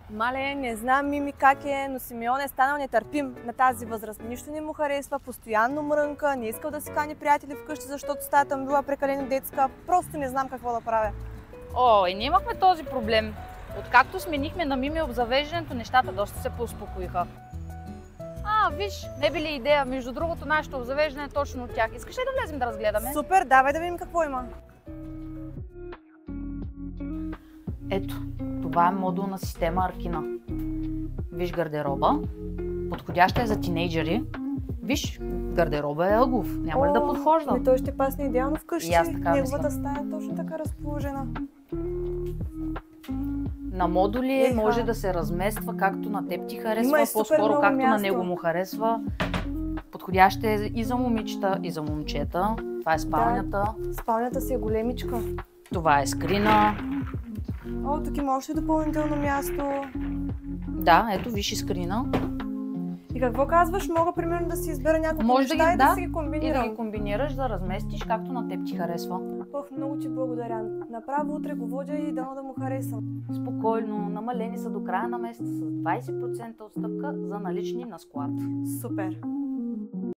Мале, не знам Мими как е, но Симеон е станал нетърпим на тази възраст. Нищо не му харесва, постоянно мрънка, не искал да си кани приятели вкъщи, защото стаята му била прекалено детска. Просто не знам какво да правя. О, и ние имахме този проблем. Откакто сменихме на Мими обзавеждането, нещата доста се поуспокоиха. Виж, не би ли идея? Между другото, нашето обзавеждане е точно от тях. Искаш ли да влезем да разгледаме? Супер, давай да видим какво има. Ето, това е модулна система Аркина. Виж гардероба. Подходяща е за тинейджери. Виж, гардероба е ъглов. Няма ли да подхожда? Той ще пасне идеално вкъщи. И аз така Неговата мисля. стая е точно така разположена. На модули може да се размества както на теб ти харесва, Има по-скоро както място. на него му харесва. Подходяща е и за момичета, и за момчета. Това е спалнята. Да, спалнята си е големичка. Това е скрина. Тук има още допълнително място. Да, ето виж и скрина. И какво казваш? Мога примерно да си избера няколко Може неща и да си ги и комбинирам. да ги комбинираш, да разместиш както на теб ти харесва. Много ти благодаря. Направо утре го водя и дано да му харесам. Спокойно, намалени са до края на месеца с 20% отстъпка за налични на склад. Супер!